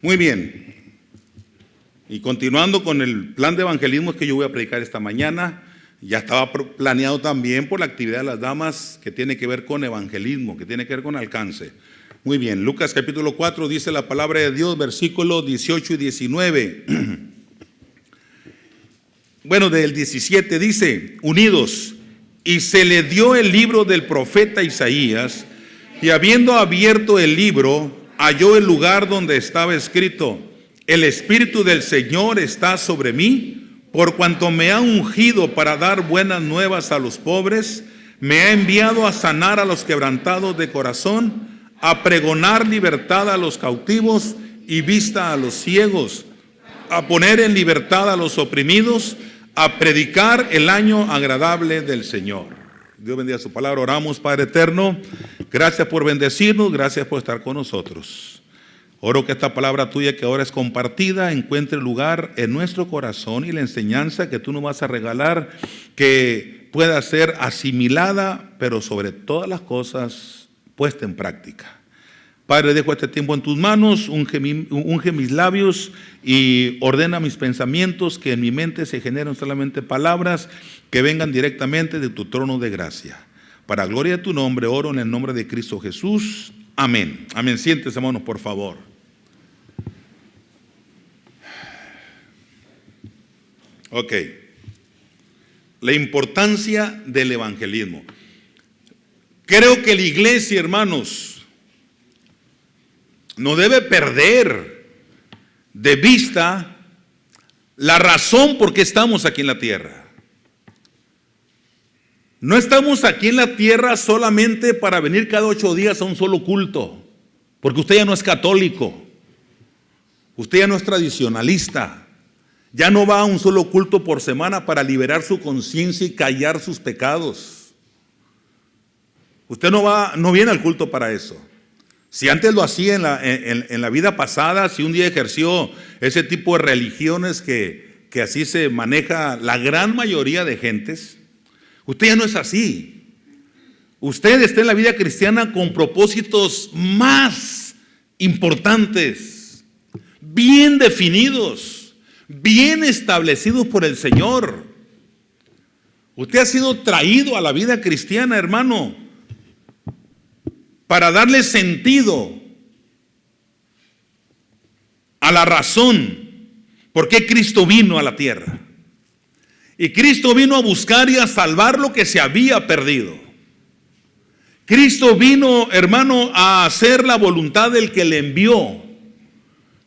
Muy bien. Y continuando con el plan de evangelismo que yo voy a predicar esta mañana, ya estaba planeado también por la actividad de las damas que tiene que ver con evangelismo, que tiene que ver con alcance. Muy bien, Lucas capítulo 4 dice la palabra de Dios, versículos 18 y 19. Bueno, del 17 dice, unidos, y se le dio el libro del profeta Isaías, y habiendo abierto el libro, halló el lugar donde estaba escrito: el Espíritu del Señor está sobre mí, por cuanto me ha ungido para dar buenas nuevas a los pobres, me ha enviado a sanar a los quebrantados de corazón, a pregonar libertad a los cautivos y vista a los ciegos, a poner en libertad a los oprimidos, a predicar el año agradable del Señor. Dios bendiga su palabra. Oramos. Padre eterno, gracias por bendecirnos, gracias por estar con nosotros. Oro que esta palabra tuya que ahora es compartida encuentre lugar en nuestro corazón, y la enseñanza que tú nos vas a regalar que pueda ser asimilada, pero sobre todas las cosas puesta en práctica. Padre, dejo este tiempo en tus manos, unge mis labios y ordena mis pensamientos, que en mi mente se generen solamente palabras que vengan directamente de tu trono de gracia. Para gloria de tu nombre, oro en el nombre de Cristo Jesús. Amén. Amén. Siéntese, hermanos, por favor. Ok. La importancia del evangelismo. Creo que la iglesia, hermanos, no debe perder de vista la razón por qué estamos aquí en la tierra. No estamos aquí en la tierra solamente para venir cada 8 días a un solo culto, porque usted ya no es católico, usted ya no es tradicionalista, ya no va a un solo culto por semana para liberar su conciencia y callar sus pecados. Usted no viene al culto para eso. Si antes lo hacía en la vida pasada, si un día ejerció ese tipo de religiones que así se maneja la gran mayoría de gentes, usted ya no es así. Usted está en la vida cristiana con propósitos más importantes, bien definidos, bien establecidos por el Señor. Usted ha sido traído a la vida cristiana, hermano, para darle sentido a la razón por qué Cristo vino a la tierra. Y Cristo vino a buscar y a salvar lo que se había perdido. Cristo vino, hermano, a hacer la voluntad del que le envió.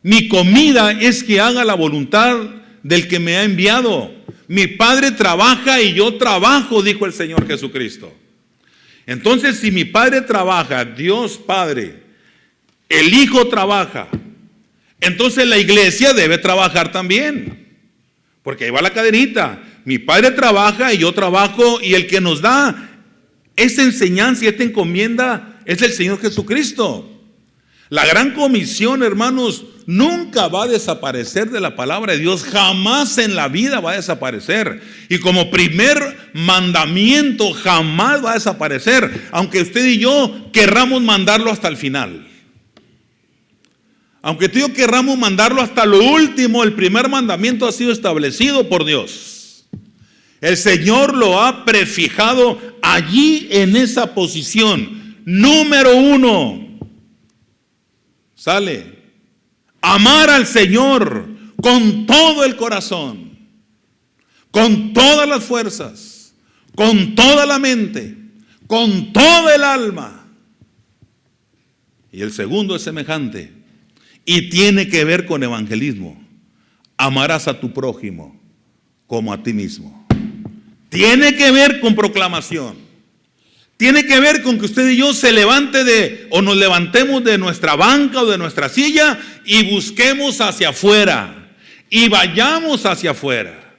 Mi comida es que haga la voluntad del que me ha enviado. Mi Padre trabaja y yo trabajo, dijo el Señor Jesucristo. Entonces, si mi Padre trabaja, Dios Padre, el Hijo trabaja, entonces la iglesia debe trabajar también, porque ahí va la cadenita. Mi Padre trabaja y yo trabajo, y el que nos da esta enseñanza y esta encomienda es el Señor Jesucristo. La gran comisión, hermanos, nunca va a desaparecer de la palabra de Dios, jamás en la vida va a desaparecer. Y como primer mandamiento jamás va a desaparecer, aunque usted y yo querramos mandarlo hasta el final. Aunque tú y yo querramos mandarlo hasta lo último, el primer mandamiento ha sido establecido por Dios. El Señor lo ha prefijado allí en esa posición. Número 1. Sale. Amar al Señor con todo el corazón, con todas las fuerzas, con toda la mente, con toda el alma. Y el segundo es semejante y tiene que ver con evangelismo. Amarás a tu prójimo como a ti mismo. Tiene que ver con proclamación. Tiene que ver con que usted y yo nos levantemos de nuestra banca o de nuestra silla y busquemos hacia afuera y vayamos hacia afuera.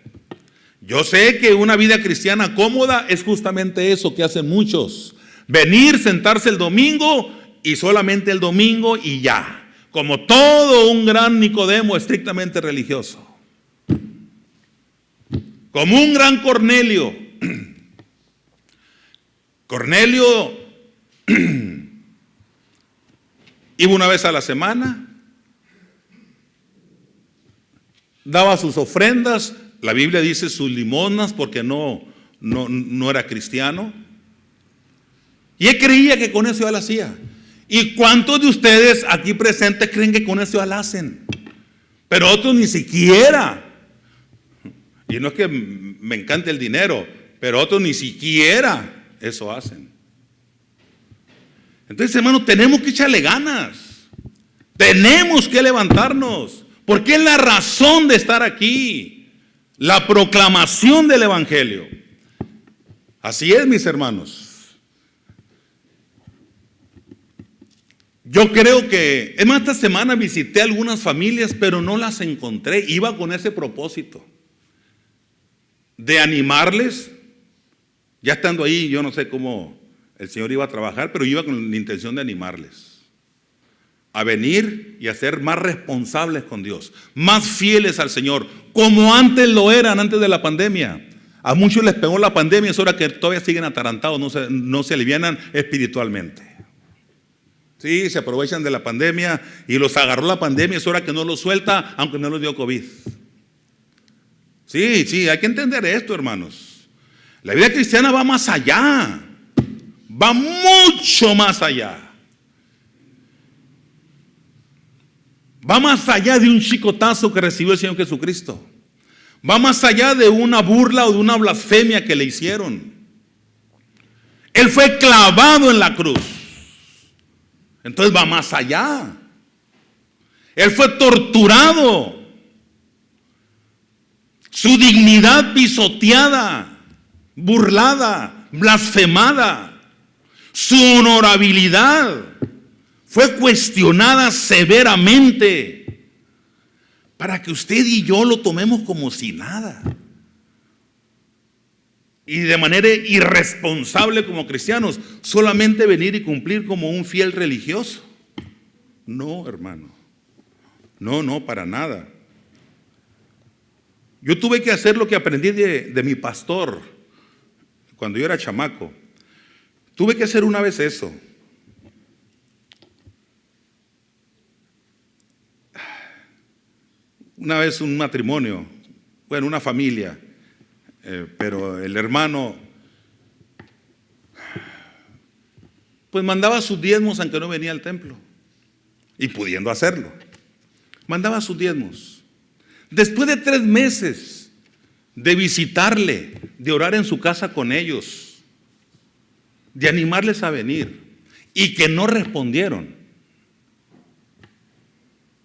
Yo sé que una vida cristiana cómoda es justamente eso que hacen muchos: venir, sentarse el domingo y solamente el domingo y ya, como todo un gran Nicodemo estrictamente religioso, como un gran Cornelio. Cornelio iba una vez a la semana, daba sus ofrendas, la Biblia dice sus limosnas porque no era cristiano. Y él creía que con eso ya la hacía. ¿Y cuántos de ustedes aquí presentes creen que con eso ya la hacen? Pero otros ni siquiera. Y no es que me encante el dinero, pero otros ni siquiera eso hacen. Entonces, hermanos, tenemos que echarle ganas. Tenemos que levantarnos. Porque es la razón de estar aquí. La proclamación del Evangelio. Así es, mis hermanos. Yo creo que, es más, esta semana visité algunas familias, pero no las encontré. Iba con ese propósito de animarles. Ya estando ahí, yo no sé cómo el Señor iba a trabajar, pero iba con la intención de animarles a venir y a ser más responsables con Dios, más fieles al Señor, como antes lo eran, antes de la pandemia. A muchos les pegó la pandemia, es hora que todavía siguen atarantados, no se alivianan espiritualmente. Sí, se aprovechan de la pandemia y los agarró la pandemia, es hora que no los suelta, aunque no los dio COVID. Sí, hay que entender esto, hermanos. La vida cristiana va más allá, va mucho más allá. Va más allá de un chicotazo que recibió el Señor Jesucristo. Va más allá de una burla o de una blasfemia que le hicieron. Él fue clavado en la cruz. Entonces va más allá. Él fue torturado. Su dignidad pisoteada, burlada, blasfemada. Su honorabilidad fue cuestionada severamente para que usted y yo lo tomemos como si nada. Y de manera irresponsable como cristianos, solamente venir y cumplir como un fiel religioso. No, hermano. No, para nada. Yo tuve que hacer lo que aprendí de mi pastor cuando yo era chamaco. Tuve que hacer una vez eso. Una vez un matrimonio, bueno, una familia, pero el hermano pues mandaba sus diezmos aunque no venía al templo, y pudiendo hacerlo, mandaba sus diezmos. Después de 3 meses de visitarle, de orar en su casa con ellos, de animarles a venir, y que no respondieron,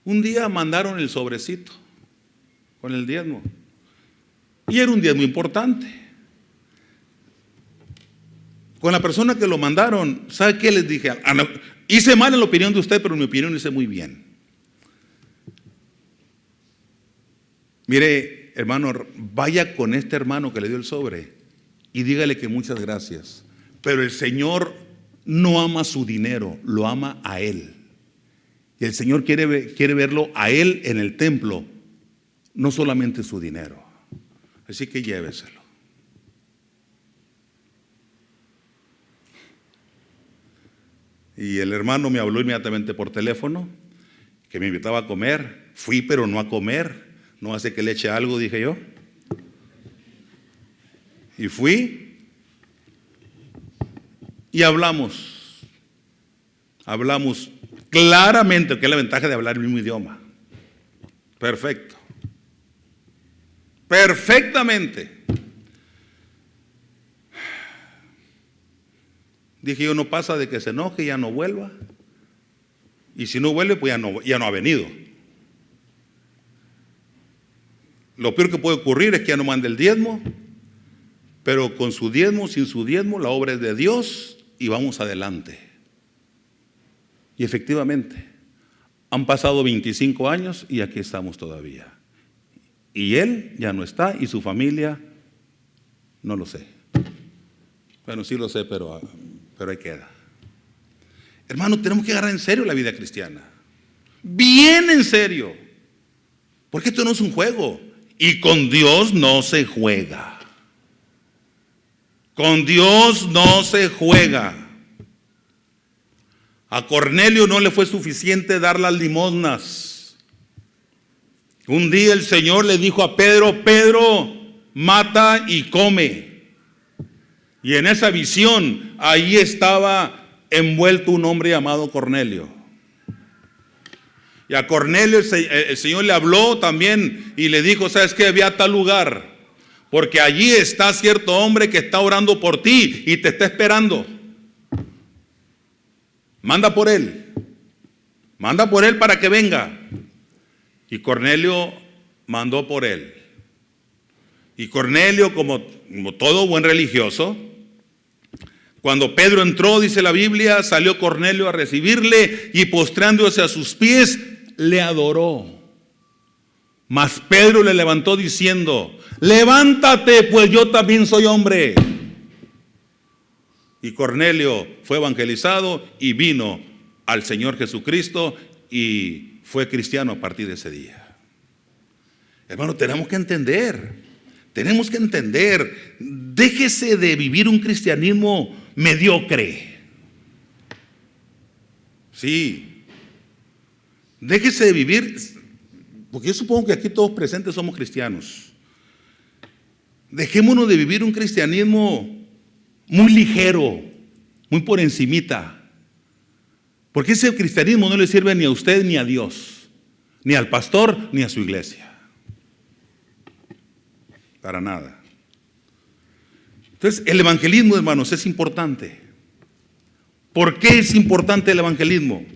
un día mandaron el sobrecito con el diezmo. Y era un diezmo importante. Con la persona que lo mandaron, ¿sabe qué les dije? Hice mal en la opinión de usted, pero en mi opinión hice muy bien. Mire, hermano, vaya con este hermano que le dio el sobre y dígale que muchas gracias. Pero el Señor no ama su dinero, lo ama a Él. Y el Señor quiere verlo a Él en el templo, no solamente su dinero. Así que lléveselo. Y el hermano me habló inmediatamente por teléfono, que me invitaba a comer. Fui, pero no a comer. No hace que le eche algo, dije yo. Y fui. Y hablamos. Hablamos claramente, que es la ventaja de hablar el mismo idioma. Perfecto. Perfectamente. Dije yo, no pasa de que se enoje y ya no vuelva. Y si no vuelve, pues ya no ha venido. Lo peor que puede ocurrir es que ya no mande el diezmo. Pero con su diezmo, sin su diezmo, la obra es de Dios y vamos adelante. Y efectivamente, han pasado 25 años y aquí estamos todavía. Y él ya no está y su familia, no lo sé. Bueno, sí lo sé, pero ahí queda. Hermano, tenemos que agarrar en serio la vida cristiana. Bien en serio. Porque esto no es un juego. Y con Dios no se juega. Con Dios no se juega. A Cornelio no le fue suficiente dar las limosnas. Un día el Señor le dijo a Pedro: Pedro, mata y come. Y en esa visión, ahí estaba envuelto un hombre llamado Cornelio. Y a Cornelio el Señor le habló también y le dijo: ¿sabes qué? Ve a tal lugar, porque allí está cierto hombre que está orando por ti y te está esperando. Manda por él para que venga. Y Cornelio mandó por él. Y Cornelio, como todo buen religioso, cuando Pedro entró, dice la Biblia, salió Cornelio a recibirle y postrándose a sus pies, le adoró. Mas Pedro le levantó diciendo: levántate, pues yo también soy hombre. Y Cornelio fue evangelizado y vino al Señor Jesucristo y fue cristiano a partir de ese día. Hermano, tenemos que entender, déjese de vivir un cristianismo mediocre. Sí, déjese de vivir, porque yo supongo que aquí todos presentes somos cristianos. Dejémonos de vivir un cristianismo muy ligero, muy por encimita. Porque ese cristianismo no le sirve ni a usted ni a Dios, ni al pastor ni a su iglesia. Para nada. Entonces, el evangelismo, hermanos, es importante. ¿Por qué es importante el evangelismo?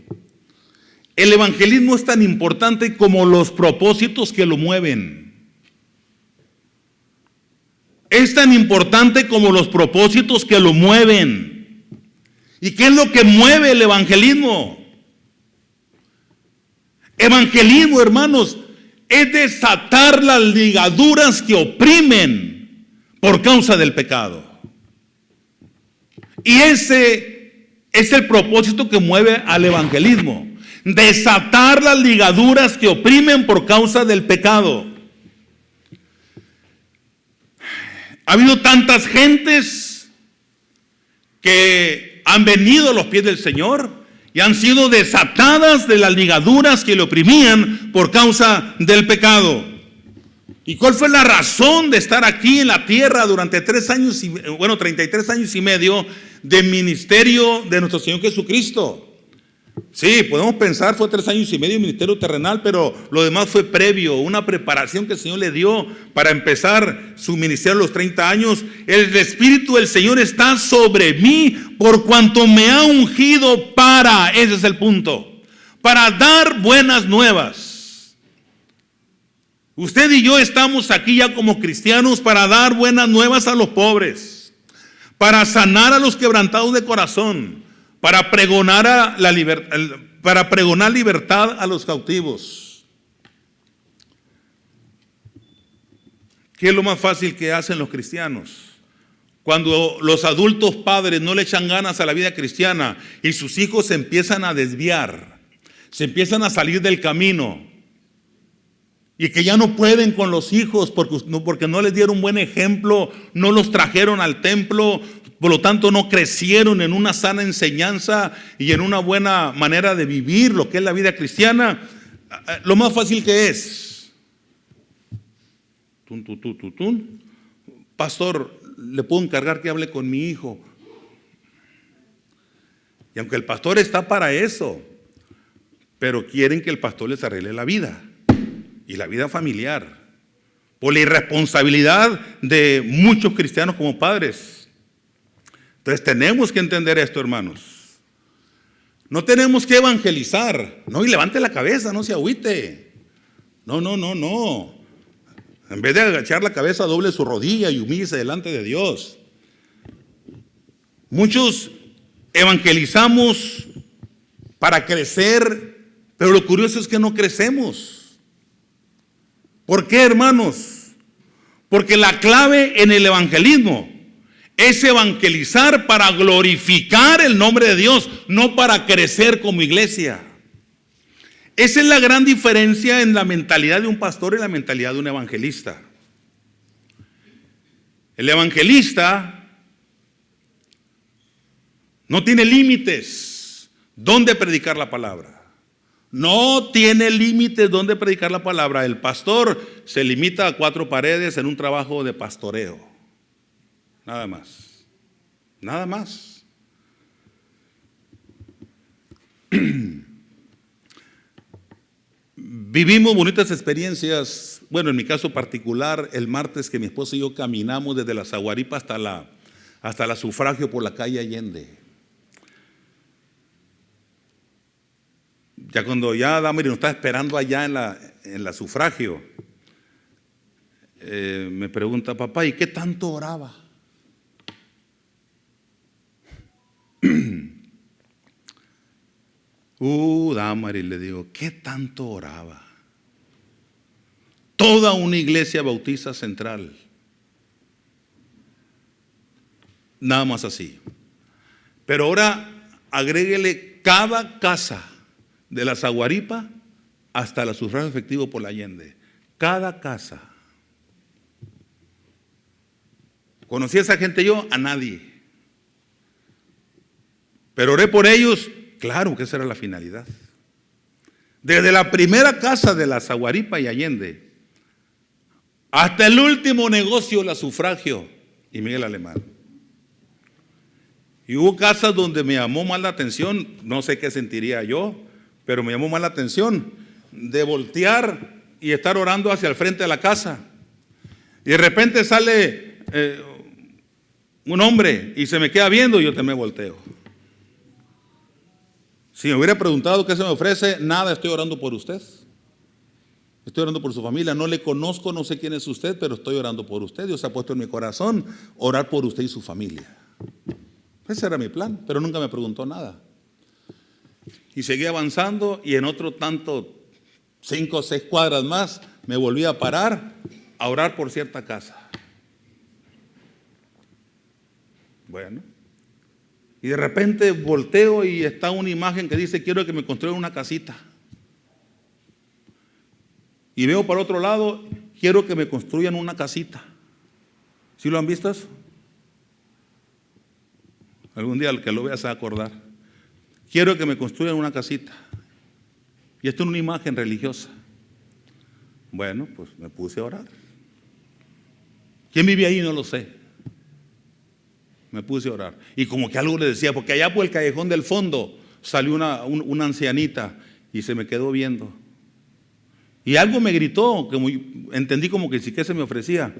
El evangelismo es tan importante como los propósitos que lo mueven. Es tan importante como los propósitos que lo mueven. ¿Y qué es lo que mueve el evangelismo? Evangelismo, hermanos, es desatar las ligaduras que oprimen por causa del pecado. Y ese es el propósito que mueve al evangelismo: desatar las ligaduras que oprimen por causa del pecado. Ha habido tantas gentes que han venido a los pies del Señor y han sido desatadas de las ligaduras que le oprimían por causa del pecado. ¿Y cuál fue la razón de estar aquí en la tierra durante 33 años y medio de ministerio de nuestro Señor Jesucristo? Sí, podemos pensar, fue 3 años y medio de ministerio terrenal, pero lo demás fue previo, una preparación que el Señor le dio para empezar su ministerio a los 30 años. El Espíritu del Señor está sobre mí por cuanto me ha ungido ese es el punto, para dar buenas nuevas. Usted y yo estamos aquí ya como cristianos para dar buenas nuevas a los pobres, para sanar a los quebrantados de corazón, para pregonar libertad a los cautivos. ¿Qué es lo más fácil que hacen los cristianos? Cuando los adultos padres no le echan ganas a la vida cristiana y sus hijos se empiezan a desviar, se empiezan a salir del camino, y que ya no pueden con los hijos porque no les dieron un buen ejemplo, no los trajeron al templo, por lo tanto no crecieron en una sana enseñanza y en una buena manera de vivir lo que es la vida cristiana. Lo más fácil que es: pastor, le puedo encargar que hable con mi hijo. Y aunque el pastor está para eso, pero quieren que el pastor les arregle la vida y la vida familiar, por la irresponsabilidad de muchos cristianos como padres. Entonces tenemos que entender esto, hermanos. No tenemos que evangelizar. No, y levante la cabeza, no se agüite. No. En vez de agachar la cabeza, doble su rodilla y humíllese delante de Dios. Muchos evangelizamos para crecer, pero lo curioso es que no crecemos. ¿Por qué, hermanos? Porque la clave en el evangelismo es evangelizar para glorificar el nombre de Dios, no para crecer como iglesia. Esa es la gran diferencia en la mentalidad de un pastor y la mentalidad de un evangelista. El evangelista no tiene límites dónde predicar la palabra. No tiene límites donde predicar la palabra. El pastor se limita a 4 paredes en un trabajo de pastoreo. Nada más. Nada más. Vivimos bonitas experiencias. Bueno, en mi caso particular, el martes que mi esposa y yo caminamos desde la Zaguaripa hasta la Sufragio por la calle Allende. Ya cuando ya Damaris nos está esperando allá en la Sufragio, me pregunta, papá, ¿y qué tanto oraba? Damaris, le digo, ¿qué tanto oraba? Toda una iglesia bautista central. Nada más así. Pero ahora agréguele cada casa de la Zaguaripa hasta la Sufragio Efectivo por la Allende. Cada casa. ¿Conocí a esa gente yo? A nadie. Pero oré por ellos. Claro que esa era la finalidad. Desde la primera casa de la Zaguaripa y Allende hasta el último negocio, la Sufragio y Miguel Alemán. Y hubo casas donde me llamó más la atención, no sé qué sentiría yo, pero me llamó más la atención de voltear y estar orando hacia el frente de la casa. Y de repente sale un hombre y se me queda viendo y yo también volteo. Si me hubiera preguntado qué se me ofrece, nada, estoy orando por usted. Estoy orando por su familia, no le conozco, no sé quién es usted, pero estoy orando por usted. Dios ha puesto en mi corazón orar por usted y su familia. Ese era mi plan, pero nunca me preguntó nada. Y seguí avanzando y en otro tanto, 5 o 6 cuadras más, me volví a parar a orar por cierta casa. Bueno, y de repente volteo y está una imagen que dice, quiero que me construyan una casita. Y veo para otro lado, quiero que me construyan una casita. ¿Sí lo han visto eso? Algún día el que lo vea se va a acordar. Quiero que me construyan una casita. Y esto es una imagen religiosa. Bueno, pues me puse a orar. ¿Quién vive ahí? No lo sé. Me puse a orar. Y como que algo le decía, porque allá por el callejón del fondo salió una ancianita y se me quedó viendo. Y algo me gritó, que entendí como que sí que se me ofrecía,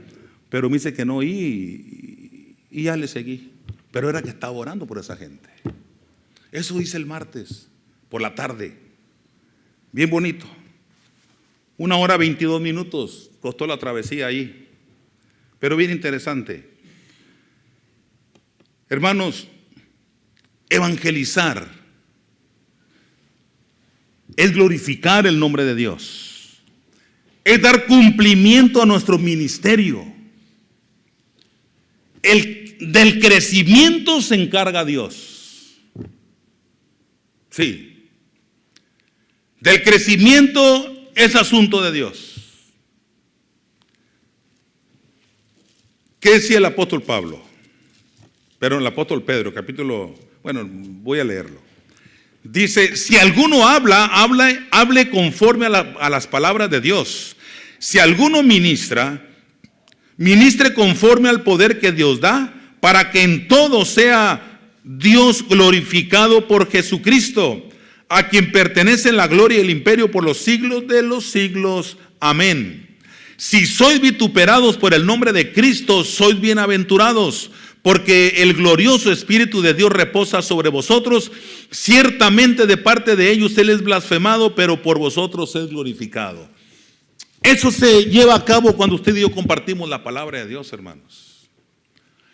pero me dice que no y ya le seguí. Pero era que estaba orando por esa gente. Eso hice el martes, por la tarde. Bien bonito. 1 hora 22 minutos costó la travesía ahí. Pero bien interesante. Hermanos, evangelizar es glorificar el nombre de Dios. Es dar cumplimiento a nuestro ministerio. Del crecimiento se encarga Dios. Sí. Del crecimiento es asunto de Dios. ¿Qué decía el apóstol Pablo? Pero el apóstol Pedro, voy a leerlo. Dice, si alguno hable conforme a las palabras de Dios. Si alguno ministre conforme al poder que Dios da, para que en todo sea Dios glorificado por Jesucristo, a quien pertenecen la gloria y el imperio por los siglos de los siglos. Amén. Si sois vituperados por el nombre de Cristo, sois bienaventurados, porque el glorioso Espíritu de Dios reposa sobre vosotros. Ciertamente de parte de ellos Él es blasfemado, pero por vosotros es glorificado. Eso se lleva a cabo cuando usted y yo compartimos la palabra de Dios, hermanos.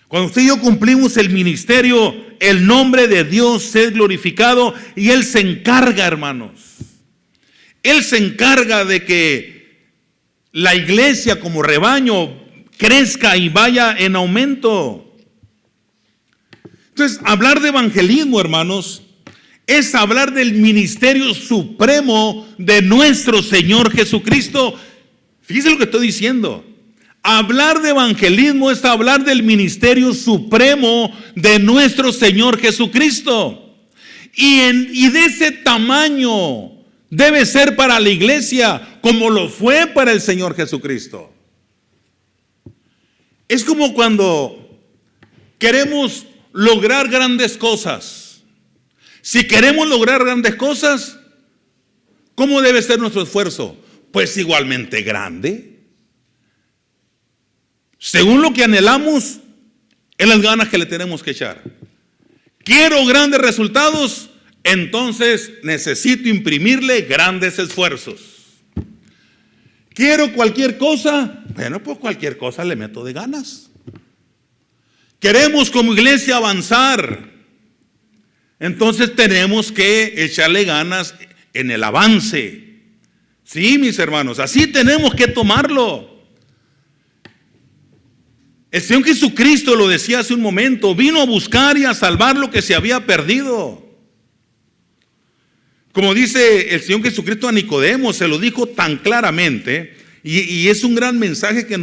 Cuando usted y yo cumplimos el ministerio, el nombre de Dios es glorificado y Él se encarga, hermanos. Él se encarga de que la iglesia como rebaño crezca y vaya en aumento. Entonces, hablar de evangelismo, hermanos, es hablar del ministerio supremo de nuestro Señor Jesucristo. Fíjense lo que estoy diciendo. Hablar de evangelismo es hablar del ministerio supremo de nuestro Señor Jesucristo. Y de ese tamaño Debe ser para la iglesia como lo fue para el Señor Jesucristo. Es como cuando queremos lograr grandes cosas. Si queremos lograr grandes cosas, ¿cómo debe ser nuestro esfuerzo? Pues igualmente grande. Según lo que anhelamos, en las ganas que le tenemos que echar. Quiero grandes resultados, entonces necesito imprimirle grandes esfuerzos. Quiero cualquier cosa, bueno, pues cualquier cosa le meto de ganas. Queremos como iglesia avanzar, entonces tenemos que echarle ganas en el avance. Sí, mis hermanos, así tenemos que tomarlo. El Señor Jesucristo lo decía hace un momento, vino a buscar y a salvar lo que se había perdido. Como dice el Señor Jesucristo a Nicodemo, se lo dijo tan claramente, y es un gran mensaje que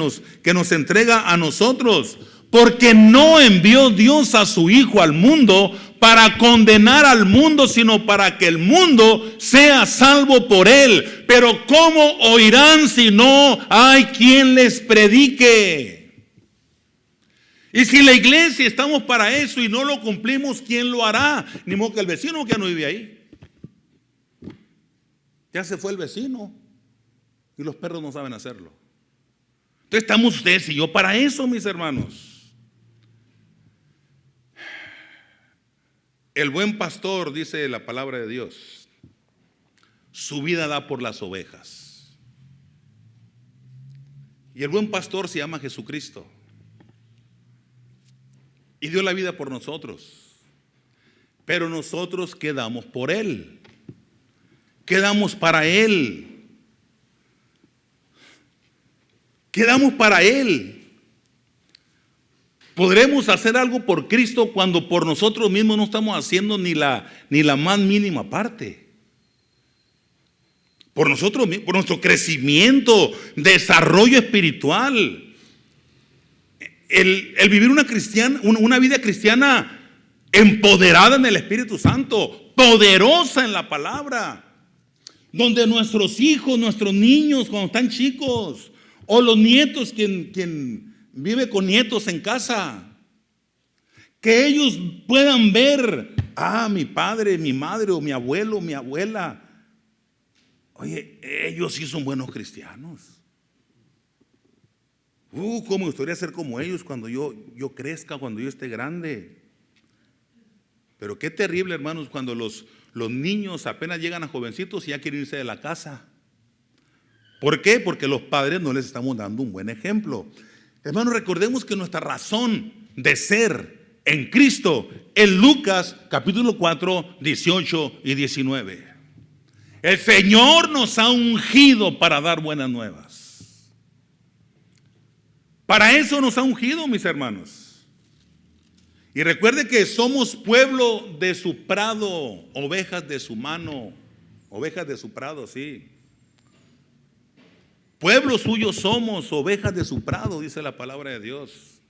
nos entrega a nosotros, porque no envió Dios a su Hijo al mundo para condenar al mundo, sino para que el mundo sea salvo por él. Pero ¿cómo oirán si no hay quien les predique? Y si la iglesia estamos para eso y no lo cumplimos, ¿quién lo hará? Ni modo que el vecino que no vive ahí. Ya se fue el vecino y los perros no saben hacerlo. Entonces estamos ustedes y yo para eso, mis hermanos. El buen pastor, dice la palabra de Dios, su vida da por las ovejas. Y el buen pastor se llama Jesucristo. Y dio la vida por nosotros. Pero nosotros quedamos por Él. Quedamos para Él. Quedamos para Él. ¿Podremos hacer algo por Cristo cuando por nosotros mismos no estamos haciendo ni la más mínima parte? Por nosotros mismos, por nuestro crecimiento, desarrollo espiritual. El vivir una vida cristiana empoderada en el Espíritu Santo, poderosa en la palabra, donde nuestros hijos, nuestros niños cuando están chicos, o los nietos, quien vive con nietos en casa, que ellos puedan ver, mi padre, mi madre, o mi abuelo, mi abuela, oye, ellos sí son buenos cristianos. ¿Cómo me gustaría ser como ellos cuando yo crezca, cuando yo esté grande? Pero qué terrible, hermanos, cuando los niños apenas llegan a jovencitos y ya quieren irse de la casa. ¿Por qué? Porque los padres no les estamos dando un buen ejemplo. Hermanos, recordemos que nuestra razón de ser en Cristo, en Lucas capítulo 4, 18 y 19. El Señor nos ha ungido para dar buenas nuevas. Para eso nos ha ungido, mis hermanos. Y recuerde que somos pueblo de su prado, ovejas de su mano, ovejas de su prado, sí. Pueblo suyo somos, ovejas de su prado, dice la palabra de Dios.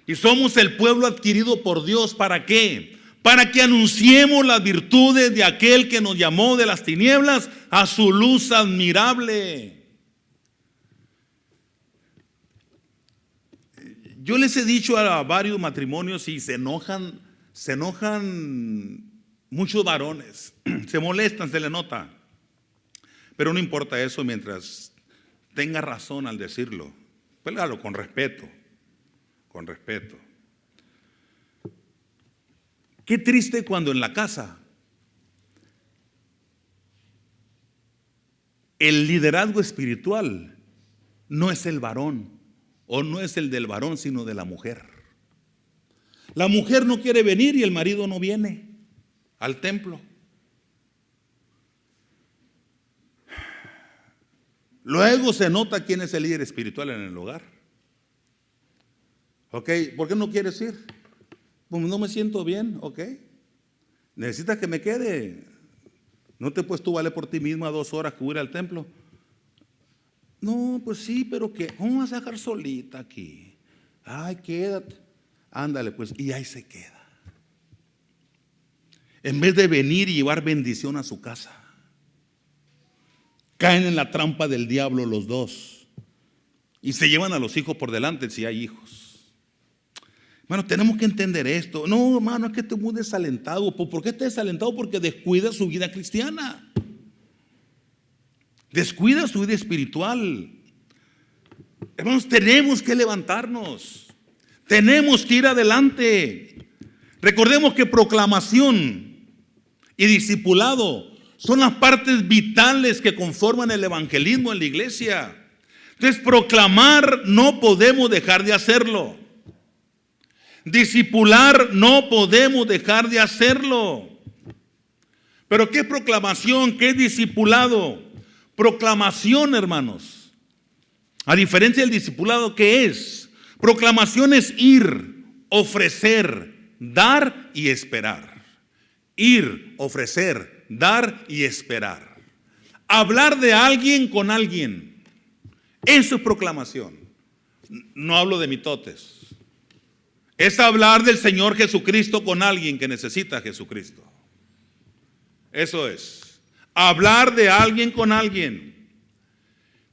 Y somos el pueblo adquirido por Dios, ¿para qué? Para que anunciemos las virtudes de aquel que nos llamó de las tinieblas a su luz admirable. Yo les he dicho a varios matrimonios y se enojan muchos varones, se molestan, se le nota. Pero no importa eso mientras tenga razón al decirlo. Pues hágalo con respeto, con respeto. Qué triste cuando en la casa el liderazgo espiritual no es el varón. O no es el del varón, sino de la mujer. La mujer no quiere venir y el marido no viene al templo. Luego se nota quién es el líder espiritual en el hogar. Ok, ¿por qué no quieres ir? Pues no me siento bien, ok. Necesitas que me quede. ¿No te puedes tú valer por ti misma 2 horas que voy a ir al templo? No, pues sí, pero ¿qué? ¿Cómo vas a dejar solita aquí? Ay, quédate. Ándale, pues, y ahí se queda. En vez de venir y llevar bendición a su casa. Caen en la trampa del diablo los dos y se llevan a los hijos por delante si hay hijos. Hermano, tenemos que entender esto. No, hermano, es que estoy muy desalentado. ¿Por qué está desalentado? Porque descuida su vida cristiana. Descuida su vida espiritual. Hermanos, tenemos que levantarnos. Tenemos que ir adelante. Recordemos que proclamación y discipulado son las partes vitales que conforman el evangelismo en la iglesia. Entonces, proclamar no podemos dejar de hacerlo. Discipular no podemos dejar de hacerlo. Pero ¿qué es proclamación? ¿Qué es discipulado? Proclamación, hermanos, a diferencia del discipulado, ¿qué es? Proclamación es ir, ofrecer, dar y esperar. Ir, ofrecer, dar y esperar. Hablar de alguien con alguien. Eso es proclamación. No hablo de mitotes. Es hablar del Señor Jesucristo con alguien que necesita a Jesucristo. Eso es. Hablar de alguien con alguien.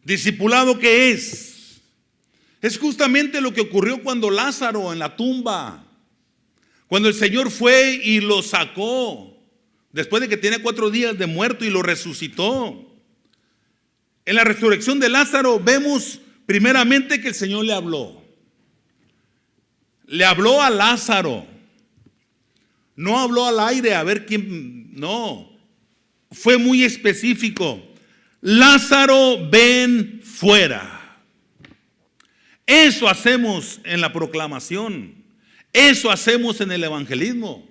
¿Discipulado qué es? Es justamente lo que ocurrió cuando Lázaro en la tumba. Cuando el Señor fue y lo sacó. Después de que tenía 4 días de muerto y lo resucitó. En la resurrección de Lázaro vemos primeramente que el Señor le habló. Le habló a Lázaro. No habló al aire a ver quién. No. Fue muy específico. Lázaro, ven fuera. Eso hacemos en la proclamación. Eso hacemos en el evangelismo.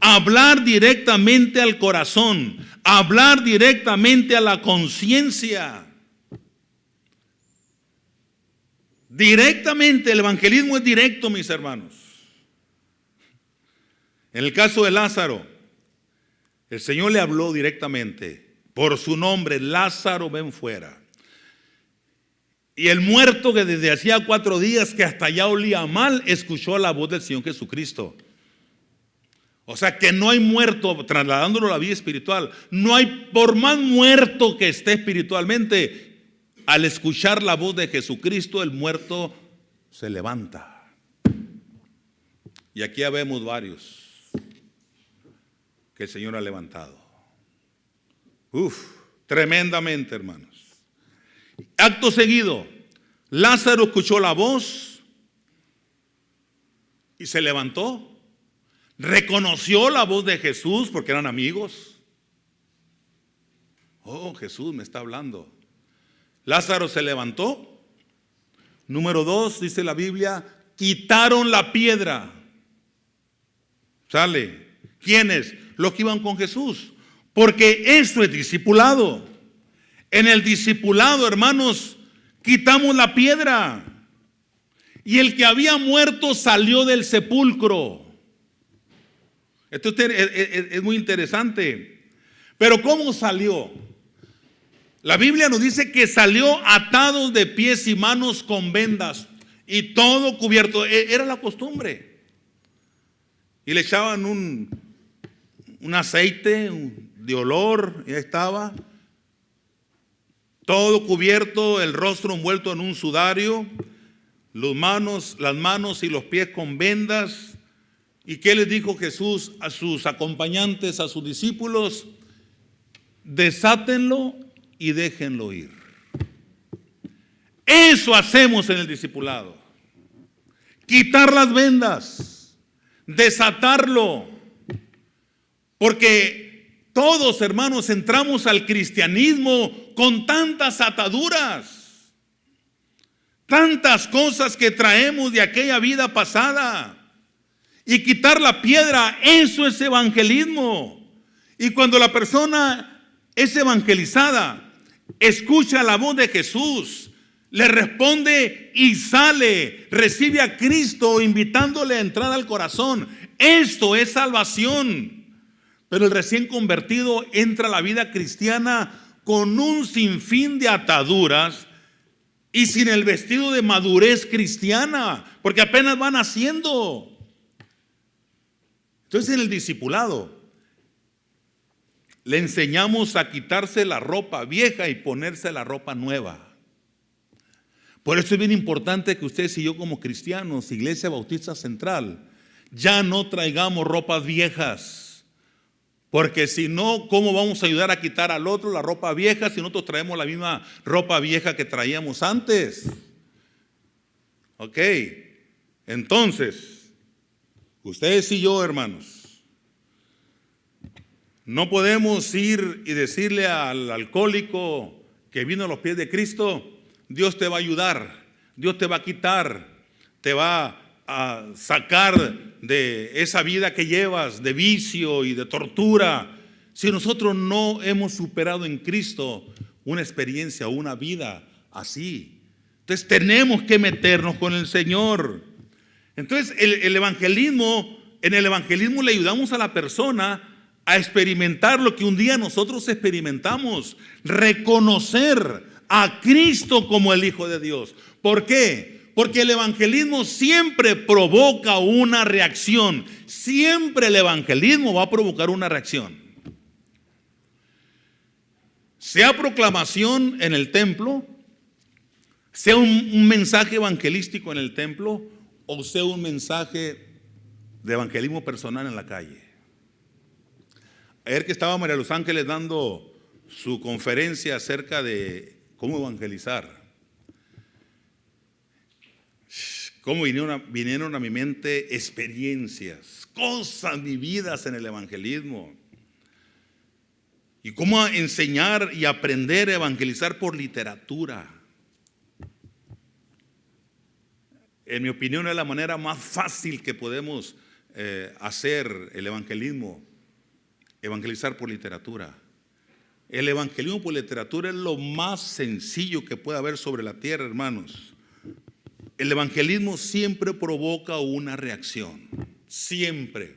Hablar directamente al corazón. Hablar directamente a la conciencia. Directamente, el evangelismo es directo, mis hermanos. En el caso de Lázaro, el Señor le habló directamente por su nombre: Lázaro, ven fuera. Y el muerto, que desde hacía 4 días que hasta ya olía mal, escuchó la voz del Señor Jesucristo. O sea que no hay muerto, trasladándolo a la vida espiritual, no hay, por más muerto que esté espiritualmente, al escuchar la voz de Jesucristo, el muerto se levanta. Y aquí ya vemos varios que el Señor ha levantado. Tremendamente, hermanos. Acto seguido, Lázaro escuchó la voz y se levantó. Reconoció la voz de Jesús porque eran amigos. Oh, Jesús me está hablando. Lázaro se levantó. Número 2, dice la Biblia, quitaron la piedra. ¿Sale? ¿Quiénes? Los que iban con Jesús. Porque eso es discipulado. En el discipulado, hermanos, quitamos la piedra. Y el que había muerto salió del sepulcro. Esto es muy interesante. Pero ¿cómo salió? La Biblia nos dice que salió atado de pies y manos con vendas y todo cubierto. Era la costumbre. Y le echaban un aceite de olor, y ahí estaba. Todo cubierto, el rostro envuelto en un sudario, las manos y los pies con vendas. ¿Y qué les dijo Jesús a sus acompañantes, a sus discípulos? Desátenlo y déjenlo ir. Eso hacemos en el discipulado. Quitar las vendas, desatarlo. Porque todos, hermanos, entramos al cristianismo con tantas ataduras, tantas cosas que traemos de aquella vida pasada. Y quitar la piedra, eso es evangelismo. Y cuando la persona es evangelizada, escucha la voz de Jesús, le responde y sale, recibe a Cristo invitándole a entrar al corazón. Esto es salvación. Pero el recién convertido entra a la vida cristiana con un sinfín de ataduras y sin el vestido de madurez cristiana, porque apenas van haciendo. Entonces, en el discipulado, le enseñamos a quitarse la ropa vieja y ponerse la ropa nueva. Por eso es bien importante que ustedes y yo como cristianos, Iglesia Bautista Central, ya no traigamos ropas viejas. Porque si no, ¿cómo vamos a ayudar a quitar al otro la ropa vieja si nosotros traemos la misma ropa vieja que traíamos antes? Ok, entonces, ustedes y yo, hermanos, no podemos ir y decirle al alcohólico que vino a los pies de Cristo: Dios te va a ayudar, Dios te va a quitar, te va a sacar de esa vida que llevas, de vicio y de tortura. Si nosotros no hemos superado en Cristo una experiencia, una vida así, entonces tenemos que meternos con el Señor. Entonces el evangelismo, en el evangelismo le ayudamos a la persona a experimentar lo que un día nosotros experimentamos, reconocer a Cristo como el Hijo de Dios. ¿Por qué? Porque el evangelismo siempre provoca una reacción. Siempre el evangelismo va a provocar una reacción. Sea proclamación en el templo, sea un mensaje evangelístico en el templo, o sea un mensaje de evangelismo personal en la calle. Ayer que estaba María Los Ángeles dando su conferencia acerca de cómo evangelizar, cómo vinieron a mi mente experiencias, cosas vividas en el evangelismo, y cómo enseñar y aprender a evangelizar por literatura. En mi opinión es la manera más fácil que podemos hacer el evangelismo, evangelizar por literatura. El evangelismo por literatura es lo más sencillo que puede haber sobre la tierra, hermanos. El evangelismo siempre provoca una reacción, siempre.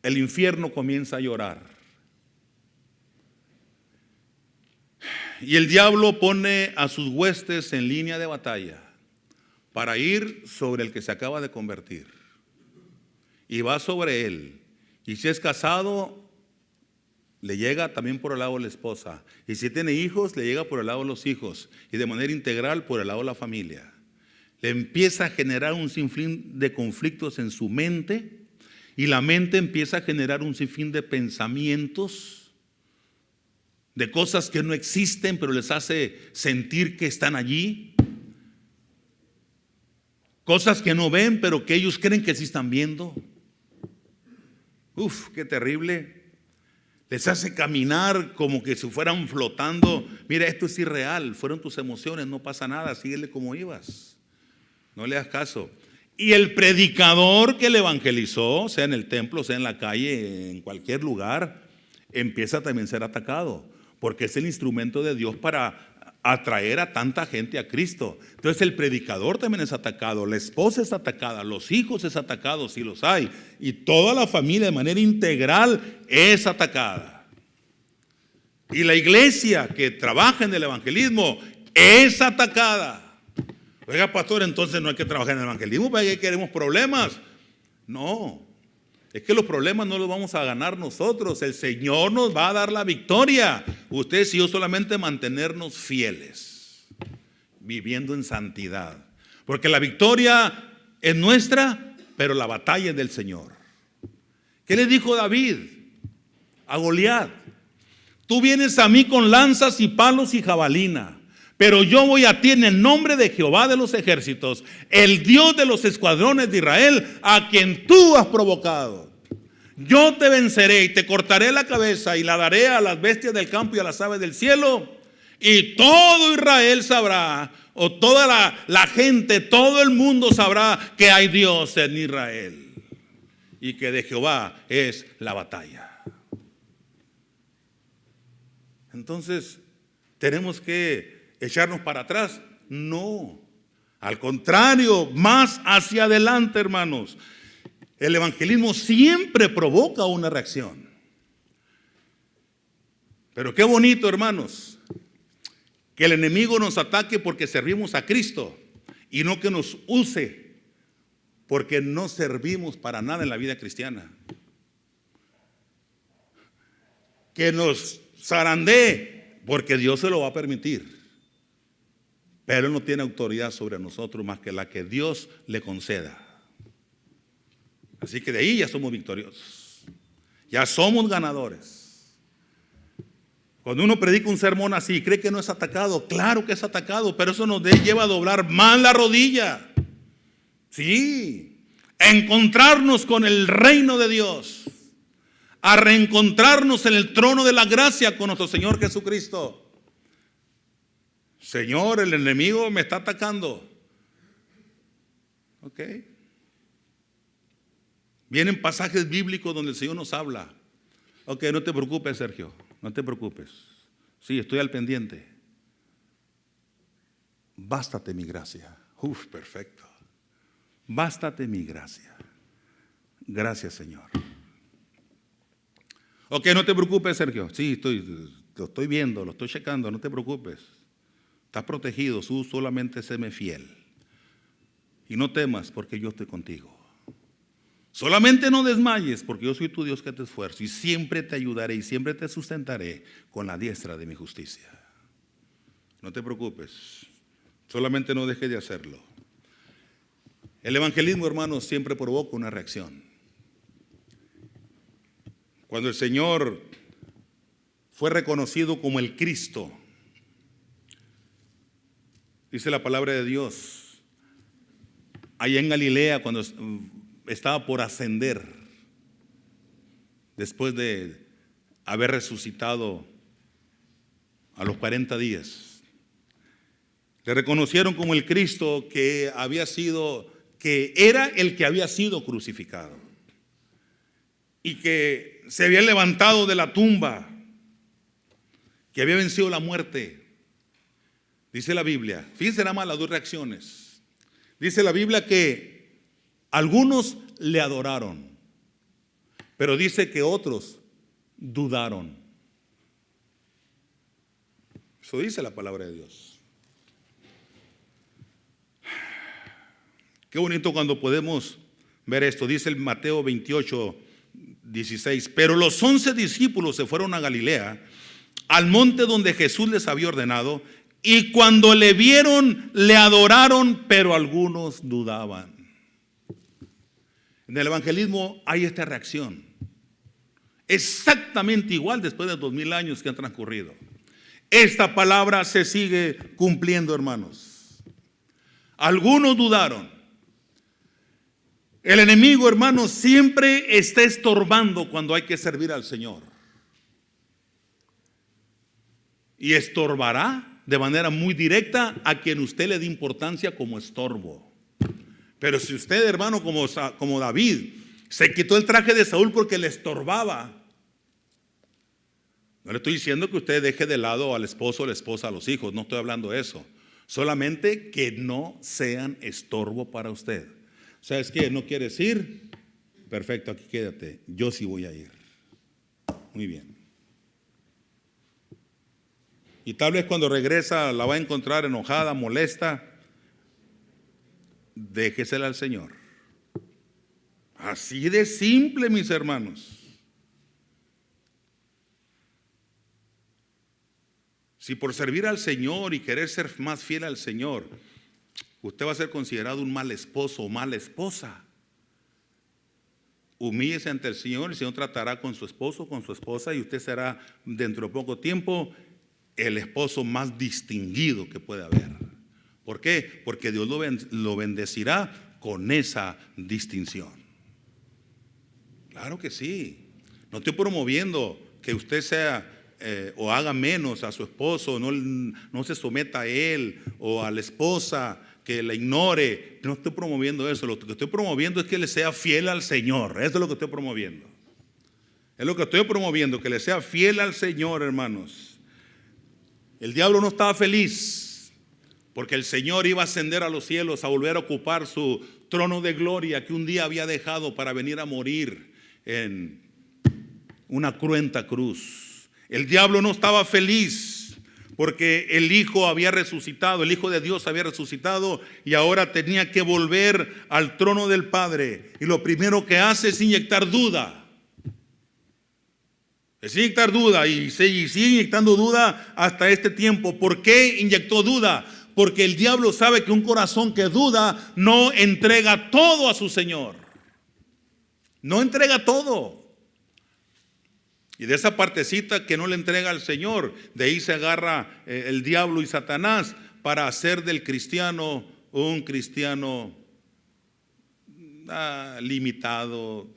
El infierno comienza a llorar. Y el diablo pone a sus huestes en línea de batalla para ir sobre el que se acaba de convertir. Y va sobre él. Y si es casado, le llega también por el lado de la esposa. Y si tiene hijos, le llega por el lado de los hijos. Y de manera integral por el lado de la familia. Le empieza a generar un sinfín de conflictos en su mente. Y la mente empieza a generar un sinfín de pensamientos, de cosas que no existen, pero les hace sentir que están allí. Cosas que no ven, pero que ellos creen que sí están viendo. Uf, qué terrible. Les hace caminar como que si fueran flotando. Mira, esto es irreal, fueron tus emociones, no pasa nada, síguele como ibas. No le das caso. Y el predicador que le evangelizó, sea en el templo, sea en la calle, en cualquier lugar, empieza también a ser atacado, porque es el instrumento de Dios para atraer a tanta gente a Cristo. Entonces el predicador también es atacado, la esposa es atacada, los hijos es atacado si los hay, y toda la familia de manera integral es atacada. Y la iglesia que trabaja en el evangelismo es atacada. Oiga, pastor, entonces no hay que trabajar en el evangelismo porque queremos problemas. No, es que los problemas no los vamos a ganar nosotros. El Señor nos va a dar la victoria. Ustedes y yo solamente mantenernos fieles, viviendo en santidad. Porque la victoria es nuestra, pero la batalla es del Señor. ¿Qué le dijo David a Goliat? Tú vienes a mí con lanzas y palos y jabalina, pero yo voy a ti en el nombre de Jehová de los ejércitos, el Dios de los escuadrones de Israel, a quien tú has provocado. Yo te venceré y te cortaré la cabeza y la daré a las bestias del campo y a las aves del cielo. Y todo Israel sabrá, o toda la gente, todo el mundo sabrá que hay Dios en Israel y que de Jehová es la batalla. Entonces, ¿tenemos que echarnos para atrás? No, al contrario, más hacia adelante, hermanos. El evangelismo siempre provoca una reacción. Pero qué bonito, hermanos, que el enemigo nos ataque porque servimos a Cristo y no que nos use porque no servimos para nada en la vida cristiana. que nos zarandee, porque Dios se lo va a permitir. Pero Él no tiene autoridad sobre nosotros más que la que Dios le conceda. Así que de ahí ya somos victoriosos. Ya somos ganadores. Cuando uno predica un sermón así, cree que no es atacado. Claro que es atacado, pero eso nos lleva a doblar más la rodilla. Sí, a encontrarnos con el reino de Dios, a reencontrarnos en el trono de la gracia con nuestro Señor Jesucristo. Señor, el enemigo me está atacando. Ok. Vienen pasajes bíblicos donde el Señor nos habla. Ok, no te preocupes, Sergio, no te preocupes. Sí, estoy al pendiente. Bástate mi gracia. Uf, perfecto. Bástate mi gracia. Gracias, Señor. Ok, no te preocupes, Sergio. Sí, lo estoy viendo, lo estoy checando, no te preocupes. Estás protegido, tú solamente séme fiel. Y no temas porque yo estoy contigo. Solamente no desmayes porque yo soy tu Dios que te esfuerzo y siempre te ayudaré y siempre te sustentaré con la diestra de mi justicia. No te preocupes, solamente no dejes de hacerlo. El evangelismo, hermanos, siempre provoca una reacción. Cuando el Señor fue reconocido como el Cristo, dice la palabra de Dios, allá en Galilea, cuando estaba por ascender, después de haber resucitado a los 40 días, le reconocieron como el Cristo que era el que había sido crucificado y que se había levantado de la tumba, que había vencido la muerte. Dice la Biblia, fíjense nada más las dos reacciones. Dice la Biblia que algunos le adoraron, pero dice que otros dudaron. Eso dice la palabra de Dios. Qué bonito cuando podemos ver esto. Dice el Mateo 28:16. Pero los 11 discípulos se fueron a Galilea, al monte donde Jesús les había ordenado, y cuando le vieron, le adoraron, pero algunos dudaban. En el evangelismo hay esta reacción. Exactamente igual después de 2000 años que han transcurrido. Esta palabra se sigue cumpliendo, hermanos. Algunos dudaron. El enemigo, hermanos, siempre está estorbando cuando hay que servir al Señor. Y estorbará de manera muy directa a quien usted le dé importancia como estorbo. Pero si usted, hermano, como David, se quitó el traje de Saúl porque le estorbaba, no le estoy diciendo que usted deje de lado al esposo, a la esposa, a los hijos, no estoy hablando de eso. Solamente que no sean estorbo para usted. ¿Sabes qué? ¿No quieres ir? Perfecto, aquí quédate. Yo sí voy a ir. Muy bien. Y tal vez cuando regresa la va a encontrar enojada, molesta. Déjesela al Señor. Así de simple, mis hermanos. Si por servir al Señor y querer ser más fiel al Señor, usted va a ser considerado un mal esposo o mala esposa, humíllese ante el Señor tratará con su esposo, con su esposa, y usted será dentro de poco tiempo el esposo más distinguido que puede haber. ¿Por qué? Porque Dios lo bendecirá con esa distinción. Claro que sí. No estoy promoviendo que usted sea o haga menos a su esposo, no se someta a él o a la esposa, que la ignore. No estoy promoviendo eso. Lo que estoy promoviendo es que le sea fiel al Señor. Eso es lo que estoy promoviendo. Es lo que estoy promoviendo, que le sea fiel al Señor, hermanos. El diablo no estaba feliz porque el Señor iba a ascender a los cielos, a volver a ocupar su trono de gloria que un día había dejado para venir a morir en una cruenta cruz. El diablo no estaba feliz porque el Hijo había resucitado, el Hijo de Dios había resucitado y ahora tenía que volver al trono del Padre. Y lo primero que hace es inyectar duda. Es inyectar duda y sigue inyectando duda hasta este tiempo. ¿Por qué inyectó duda? Porque el diablo sabe que un corazón que duda no entrega todo a su Señor. No entrega todo. Y de esa partecita que no le entrega al Señor, de ahí se agarra el diablo y Satanás para hacer del cristiano un cristiano limitado,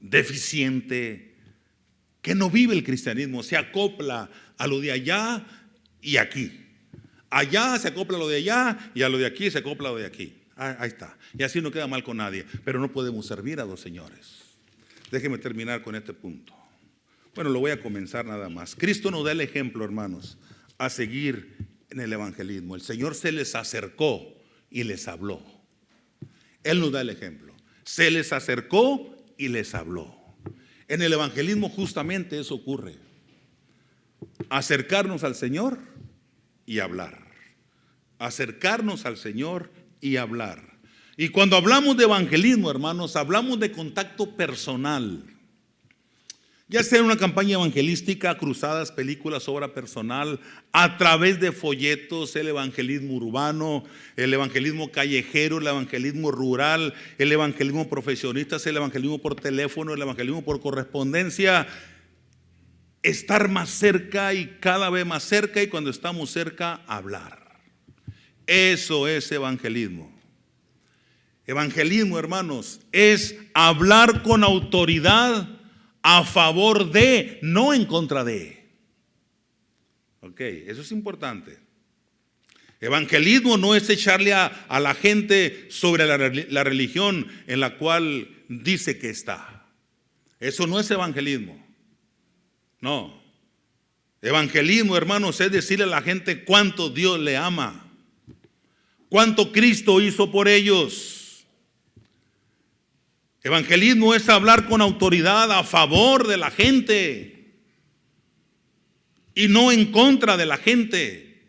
deficiente, que no vive el cristianismo, se acopla a lo de allá y aquí. Allá se acopla a lo de allá y a lo de aquí se acopla a lo de aquí. Ahí está. Y así no queda mal con nadie. Pero no podemos servir a dos señores. Déjenme terminar con este punto. Bueno, lo voy a comenzar nada más. Cristo nos da el ejemplo, hermanos, a seguir en el evangelismo. El Señor se les acercó y les habló. Él nos da el ejemplo. Se les acercó y les habló. En el evangelismo justamente eso ocurre. Acercarnos al Señor y hablar. Acercarnos al Señor y hablar. Y cuando hablamos de evangelismo, hermanos, hablamos de contacto personal. Ya sea en una campaña evangelística, cruzadas, películas, obra personal, a través de folletos, el evangelismo urbano, el evangelismo callejero, el evangelismo rural, el evangelismo profesionista, el evangelismo por teléfono, el evangelismo por correspondencia. Estar más cerca y cada vez más cerca, y cuando estamos cerca, hablar. Eso es evangelismo. Evangelismo, hermanos, es hablar con autoridad a favor de, no en contra de. Ok, eso es importante. Evangelismo no es echarle a la gente sobre la religión en la cual dice que está. Eso no es evangelismo. No. Evangelismo, hermanos, es decirle a la gente cuánto Dios le ama, cuánto Cristo hizo por ellos. Evangelismo es hablar con autoridad a favor de la gente y no en contra de la gente.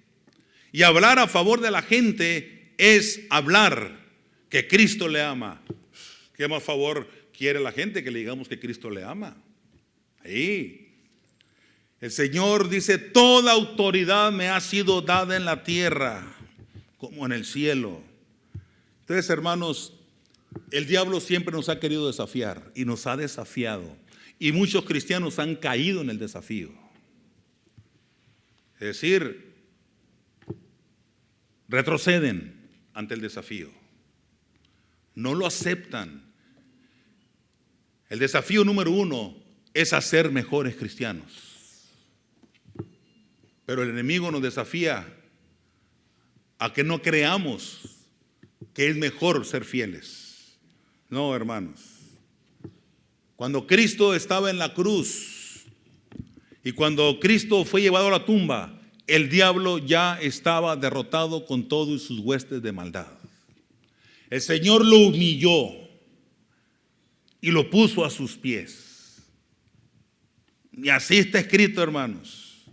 Y hablar a favor de la gente es hablar que Cristo le ama. ¿Qué más favor quiere la gente? Que le digamos que Cristo le ama. Ahí. El Señor dice: toda autoridad me ha sido dada en la tierra como en el cielo. Entonces, hermanos, el diablo siempre nos ha querido desafiar y nos ha desafiado. Y muchos cristianos han caído en el desafío. Es decir, retroceden ante el desafío. No lo aceptan. El desafío número 1 es hacer mejores cristianos. Pero el enemigo nos desafía a que no creamos que es mejor ser fieles. No, hermanos. Cuando Cristo estaba en la cruz y cuando Cristo fue llevado a la tumba, el diablo ya estaba derrotado con todos sus huestes de maldad. El Señor lo humilló y lo puso a sus pies. Y así está escrito, hermanos.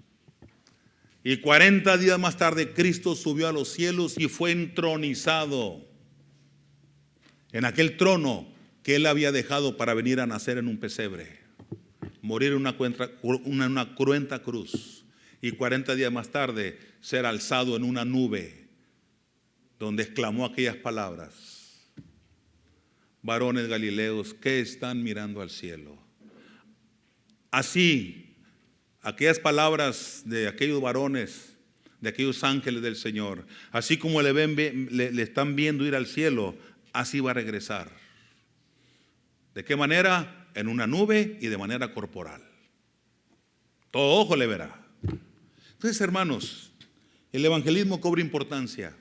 Y 40 días más tarde Cristo subió a los cielos y fue entronizado en aquel trono que Él había dejado para venir a nacer en un pesebre, morir en una cruenta cruz, y 40 días más tarde ser alzado en una nube donde exclamó aquellas palabras: varones galileos, ¿qué están mirando al cielo? Así, aquellas palabras de aquellos varones, de aquellos ángeles del Señor, así como le están viendo ir al cielo, así va a regresar. ¿De qué manera? En una nube y de manera corporal. Todo ojo le verá. Entonces, hermanos, el evangelismo cobra importancia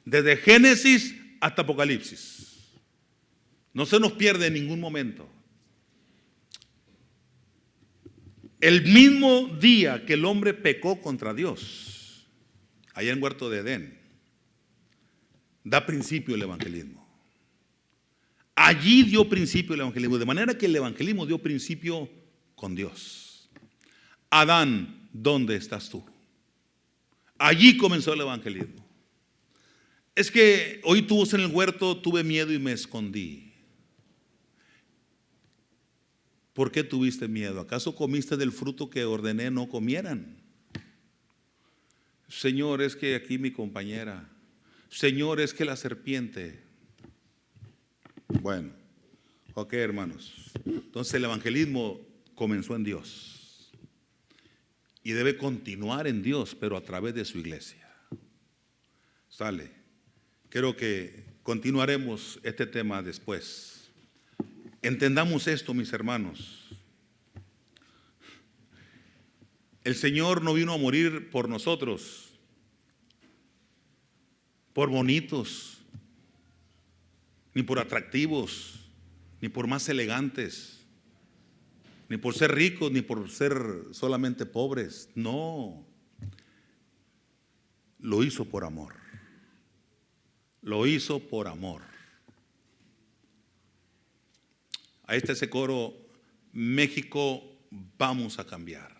desde Génesis hasta Apocalipsis. No se nos pierde en ningún momento. El mismo día que el hombre pecó contra Dios, allá en Huerto de Edén, da principio el evangelismo. Allí dio principio el evangelismo, de manera que el evangelismo dio principio con Dios. Adán, ¿dónde estás tú? Allí comenzó el evangelismo. Es que oí tu voz en el huerto, tuve miedo y me escondí. ¿Por qué tuviste miedo? ¿Acaso comiste del fruto que ordené no comieran? Señor, es que aquí mi compañera. Señor, es que la serpiente. Bueno, ok, hermanos. Entonces el evangelismo comenzó en Dios y debe continuar en Dios, pero a través de su iglesia. Sale. Creo que continuaremos este tema después. Entendamos esto, mis hermanos. El Señor no vino a morir por nosotros, por bonitos, ni por atractivos, ni por más elegantes, ni por ser ricos, ni por ser solamente pobres. No, lo hizo por amor. Lo hizo por amor. Ahí está ese coro: México, vamos a cambiar.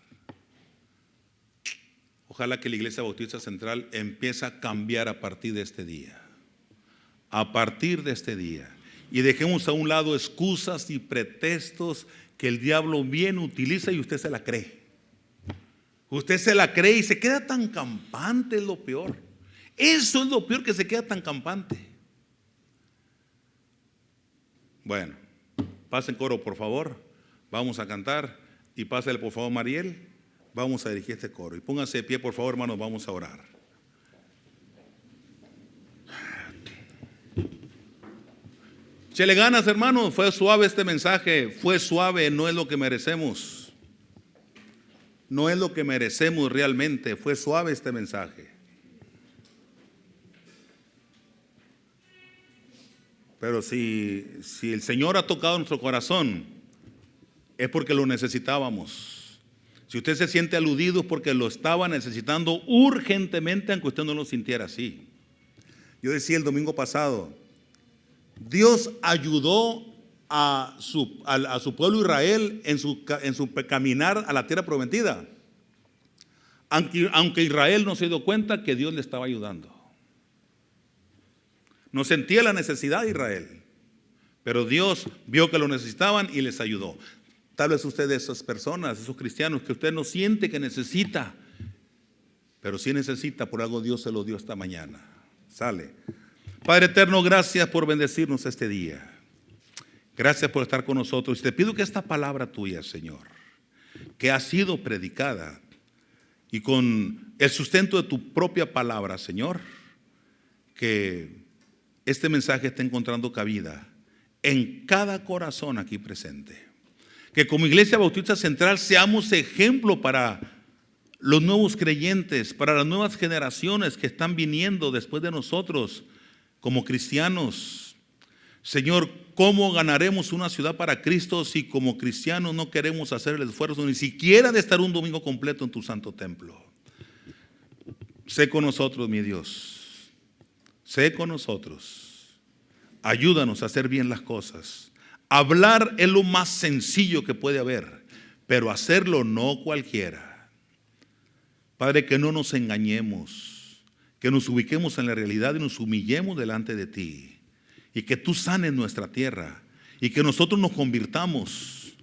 Ojalá que la Iglesia Bautista Central empiece a cambiar a partir de este día. A partir de este día. Y dejemos a un lado excusas y pretextos que el diablo bien utiliza y usted se la cree. Usted se la cree y se queda tan campante, es lo peor. Eso es lo peor, que se queda tan campante. Bueno, pasen coro, por favor. Vamos a cantar. Y pásale, por favor, Mariel. Vamos a dirigir este coro. Y pónganse de pie, por favor, hermanos. Vamos a orar. Échale ganas, hermanos. Fue suave este mensaje. Fue suave, no es lo que merecemos. No es lo que merecemos realmente. Fue suave este mensaje. Pero si el Señor ha tocado nuestro corazón, es porque lo necesitábamos. Si usted se siente aludido, es porque lo estaba necesitando urgentemente, aunque usted no lo sintiera así. Yo decía el domingo pasado, Dios ayudó a su pueblo Israel en su caminar a la tierra prometida, aunque Israel no se dio cuenta que Dios le estaba ayudando. No sentía la necesidad de Israel, pero Dios vio que lo necesitaban y les ayudó. Tal vez usted de esas personas, esos cristianos que usted no siente que necesita, pero sí necesita, por algo Dios se lo dio esta mañana. Sale. Padre eterno, gracias por bendecirnos este día. Gracias por estar con nosotros. Y te pido que esta palabra tuya, Señor, que ha sido predicada y con el sustento de tu propia palabra, Señor, que este mensaje está encontrando cabida en cada corazón aquí presente. Que como Iglesia Bautista Central seamos ejemplo para los nuevos creyentes, para las nuevas generaciones que están viniendo después de nosotros como cristianos. Señor, ¿cómo ganaremos una ciudad para Cristo si como cristianos no queremos hacer el esfuerzo ni siquiera de estar un domingo completo en tu santo templo? Sé con nosotros, mi Dios. Sé con nosotros. Ayúdanos a hacer bien las cosas. Hablar es lo más sencillo que puede haber, pero hacerlo no cualquiera. Padre, que no nos engañemos, que nos ubiquemos en la realidad y nos humillemos delante de ti, y que tú sanes nuestra tierra, y que nosotros nos convirtamos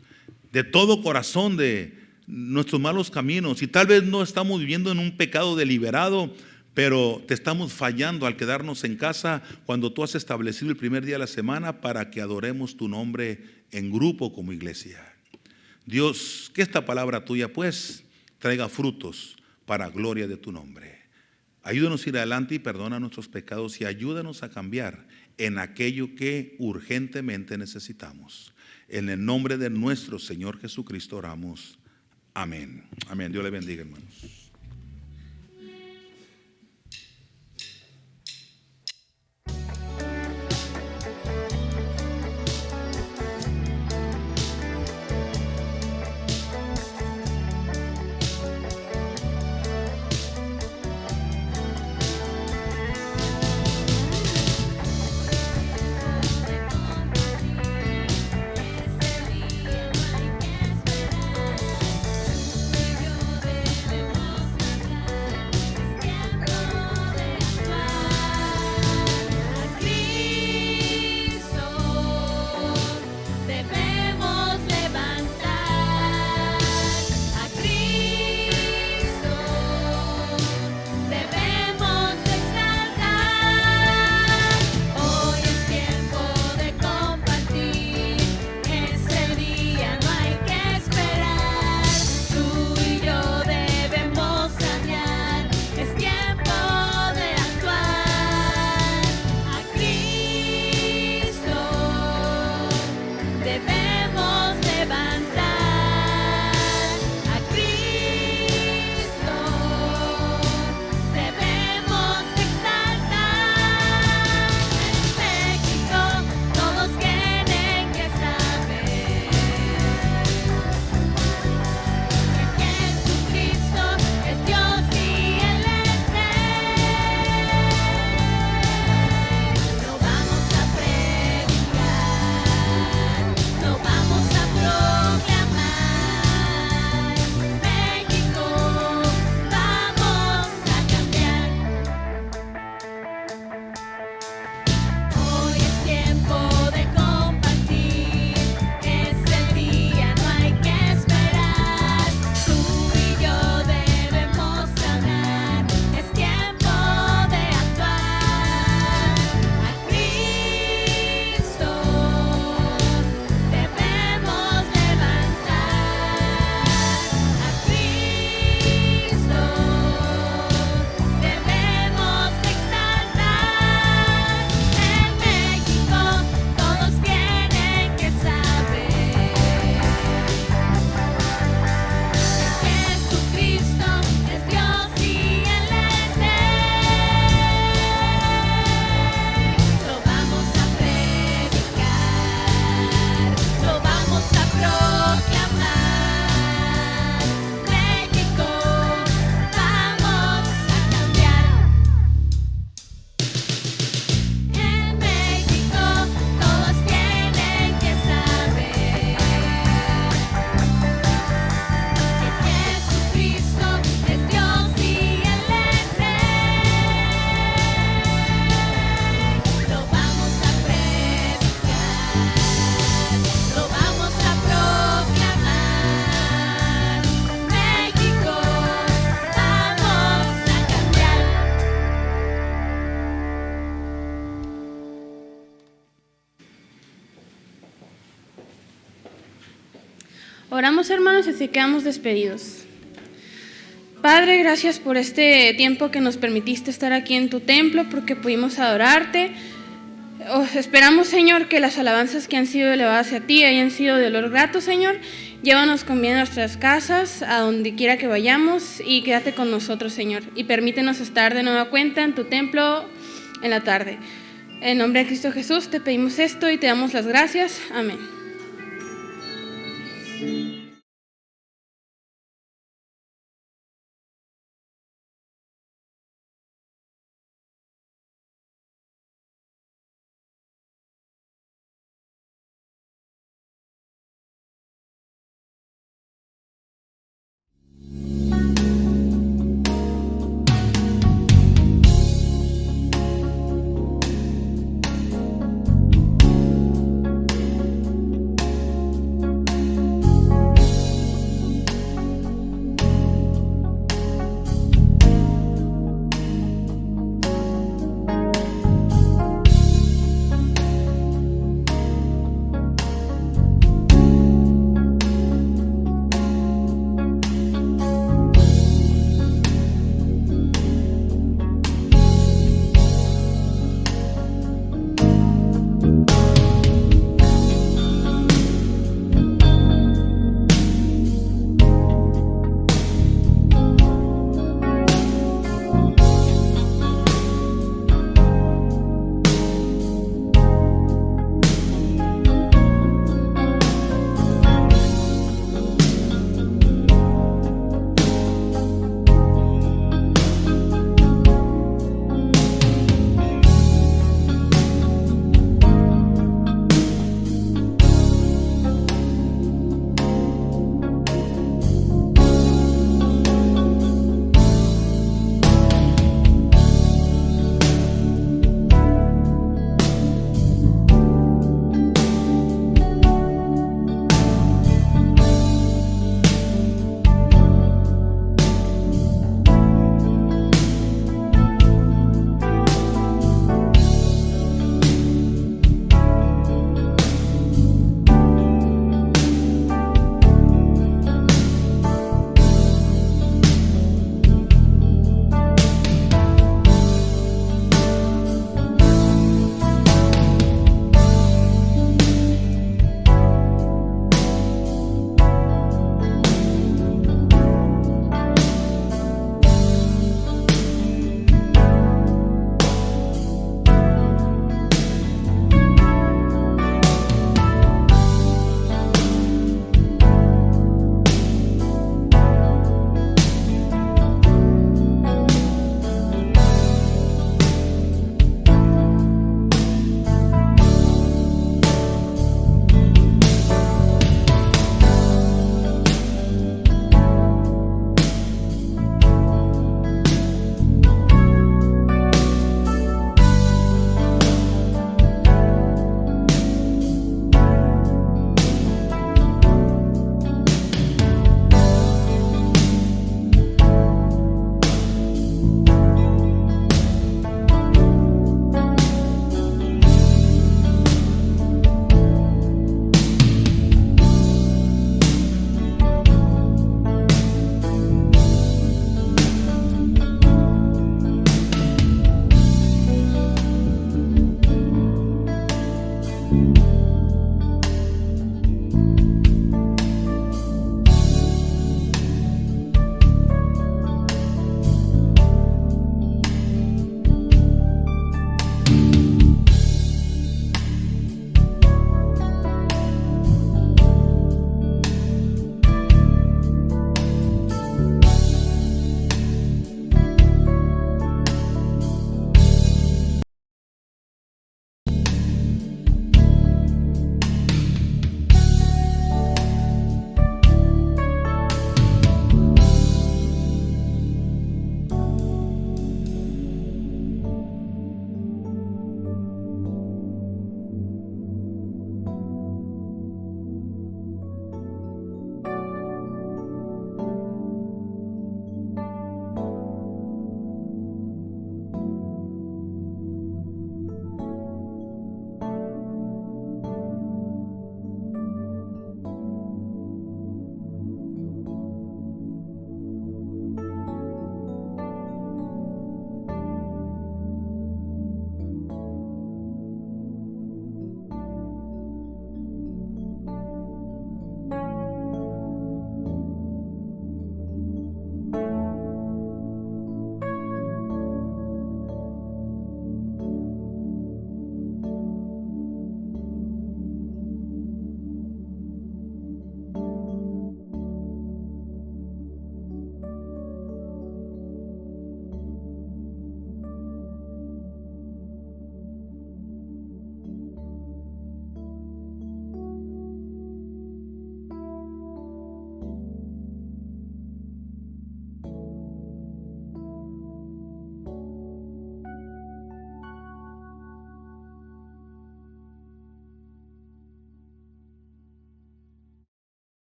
de todo corazón de nuestros malos caminos. Y tal vez no estamos viviendo en un pecado deliberado, pero te estamos fallando al quedarnos en casa cuando tú has establecido el primer día de la semana para que adoremos tu nombre en grupo como iglesia. Dios, que esta palabra tuya pues traiga frutos para gloria de tu nombre. Ayúdanos a ir adelante y perdona nuestros pecados y ayúdanos a cambiar en aquello que urgentemente necesitamos. En el nombre de nuestro Señor Jesucristo oramos. Amén. Amén. Dios le bendiga, hermanos. Oramos, hermanos, y así quedamos despedidos. Padre, gracias por este tiempo que nos permitiste estar aquí en tu templo, porque pudimos adorarte. Esperamos, Señor, que las alabanzas que han sido elevadas a ti hayan sido de olor grato, Señor. Llévanos con bien a nuestras casas, a donde quiera que vayamos, y quédate con nosotros, Señor. Y permítenos estar de nueva cuenta en tu templo en la tarde. En nombre de Cristo Jesús te pedimos esto y te damos las gracias. Amén.